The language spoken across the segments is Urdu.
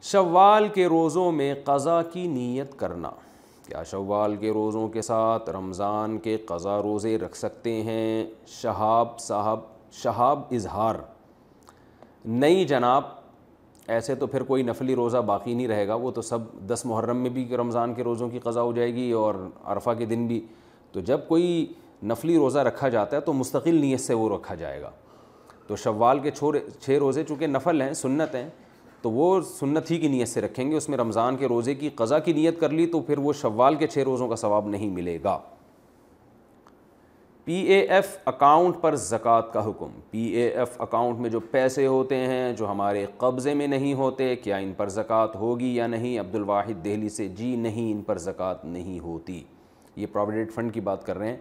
شوال کے روزوں میں قضا کی نیت کرنا، کیا شوال کے روزوں کے ساتھ رمضان کے قضا روزے رکھ سکتے ہیں؟ شہاب اظہار، نہیں جناب، ایسے تو پھر کوئی نفلی روزہ باقی نہیں رہے گا، وہ تو سب 10 محرم میں بھی رمضان کے روزوں کی قضا ہو جائے گی اور عرفہ کے دن بھی۔ تو جب کوئی نفلی روزہ رکھا جاتا ہے تو مستقل نیت سے وہ رکھا جائے گا۔ تو شوال کے 6 روزے چونکہ نفل ہیں، سنت ہیں، تو وہ سنت ہی کی نیت سے رکھیں گے، اس میں رمضان کے روزے کی قضا کی نیت کر لی تو پھر وہ شوال کے 6 روزوں کا ثواب نہیں ملے گا۔ پی اے ایف اکاؤنٹ پر زکوٰۃ کا حکم، پی اے ایف اکاؤنٹ میں جو پیسے ہوتے ہیں جو ہمارے قبضے میں نہیں ہوتے، کیا ان پر زکوٰۃ ہوگی یا نہیں؟ عبد الواحد دہلی سے، جی نہیں، ان پر زکوٰۃ نہیں ہوتی۔ یہ پروویڈنٹ فنڈ کی بات کر رہے ہیں،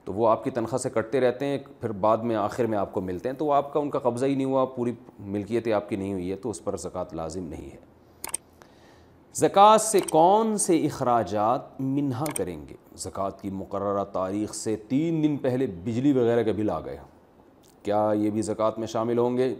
تو وہ آپ کی تنخواہ سے کٹتے رہتے ہیں، پھر بعد میں آخر میں آپ کو ملتے ہیں، تو وہ آپ کا ان کا قبضہ ہی نہیں ہوا، پوری ملکیت آپ کی نہیں ہوئی ہے، تو اس پر زکوٰۃ لازم نہیں ہے۔ زکوٰۃ سے کون سے اخراجات منہا کریں گے؟ زکوٰۃ کی مقررہ تاریخ سے 3 دن پہلے بجلی وغیرہ کے بل آ گئے، کیا یہ بھی زکوٰۃ میں شامل ہوں گے؟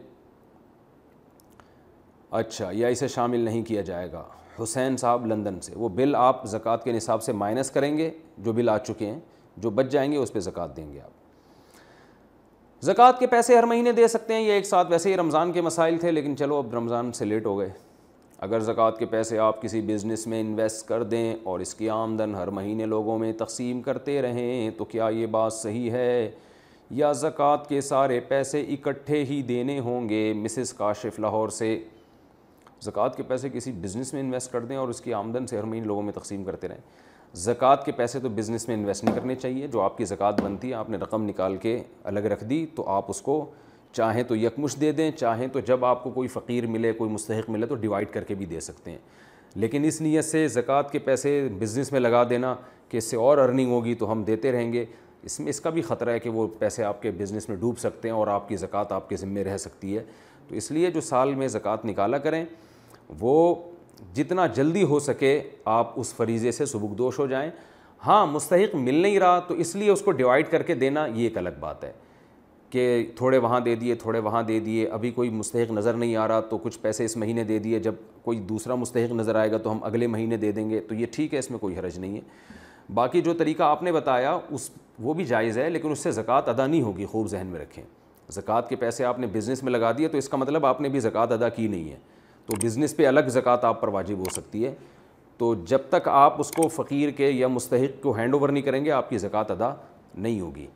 اچھا، یا اسے شامل نہیں کیا جائے گا؟ حسین صاحب لندن سے، وہ بل آپ زکوٰۃ کے نصاب سے مائنس کریں گے، جو بل آ چکے ہیں، جو بچ جائیں گے اس پہ زکوٰۃ دیں گے آپ۔ زکوٰۃ کے پیسے ہر مہینے دے سکتے ہیں، یہ ایک ساتھ، ویسے ہی رمضان کے مسائل تھے لیکن چلو اب رمضان سے لیٹ ہو گئے۔ اگر زکوٰۃ کے پیسے آپ کسی بزنس میں انویسٹ کر دیں اور اس کی آمدن ہر مہینے لوگوں میں تقسیم کرتے رہیں تو کیا یہ بات صحیح ہے، یا زکوٰۃ کے سارے پیسے اکٹھے ہی دینے ہوں گے؟ مسز کاشف لاہور سے، زکوٰۃ کے پیسے کسی بزنس میں انویسٹ کر دیں اور اس کی آمدن سے ہر مہینے لوگوں میں تقسیم کرتے رہیں۔ زکوٰۃ کے پیسے تو بزنس میں انویسٹ نہیں کرنے چاہیے، جو آپ کی زکوٰۃ بنتی ہے آپ نے رقم نکال کے الگ رکھ دی تو آپ اس کو چاہیں تو یکمشت دے دیں، چاہیں تو جب آپ کو کوئی فقیر ملے، کوئی مستحق ملے تو ڈیوائڈ کر کے بھی دے سکتے ہیں۔ لیکن اس نیت سے زکوٰۃ کے پیسے بزنس میں لگا دینا کہ اس سے اور ارننگ ہوگی تو ہم دیتے رہیں گے، اس کا بھی خطرہ ہے کہ وہ پیسے آپ کے بزنس میں ڈوب سکتے ہیں اور آپ کی زکوٰۃ آپ کے ذمے رہ سکتی ہے۔ تو اس لیے جو سال میں زکوٰۃ نکالا کریں وہ جتنا جلدی ہو سکے آپ اس فریضے سے سبکدوش ہو جائیں۔ ہاں، مستحق مل نہیں رہا تو اس لیے اس کو ڈیوائڈ کر کے دینا یہ ایک الگ بات ہے کہ تھوڑے وہاں دے دیے، تھوڑے وہاں دے دیے، ابھی کوئی مستحق نظر نہیں آ رہا تو کچھ پیسے اس مہینے دے دیے، جب کوئی دوسرا مستحق نظر آئے گا تو ہم اگلے مہینے دے دیں گے، تو یہ ٹھیک ہے، اس میں کوئی حرج نہیں ہے۔ باقی جو طریقہ آپ نے بتایا وہ بھی جائز ہے، لیکن اس سے زکوٰۃ ادا نہیں ہوگی، خوب ذہن میں رکھیں۔ زکوٰۃ کے پیسے آپ نے بزنس میں لگا دیے تو اس کا مطلب آپ نے بھی زکوٰۃ ادا کی نہیں ہے، تو بزنس پہ الگ زکوٰۃ آپ پر واجب ہو سکتی ہے۔ تو جب تک آپ اس کو فقیر کے یا مستحق کو ہینڈ اوور نہیں کریں گے آپ کی زکوٰۃ ادا نہیں ہوگی۔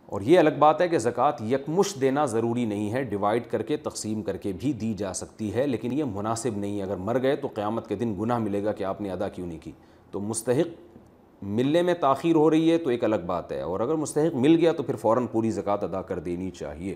اور یہ الگ بات ہے کہ زکوٰۃ یکمشت دینا ضروری نہیں ہے، ڈیوائڈ کر کے تقسیم کر کے بھی دی جا سکتی ہے، لیکن یہ مناسب نہیں ہے۔ اگر مر گئے تو قیامت کے دن گناہ ملے گا کہ آپ نے ادا کیوں نہیں کی۔ تو مستحق ملنے میں تاخیر ہو رہی ہے تو ایک الگ بات ہے، اور اگر مستحق مل گیا تو پھر فوراً پوری زکوٰۃ ادا کر دینی چاہیے۔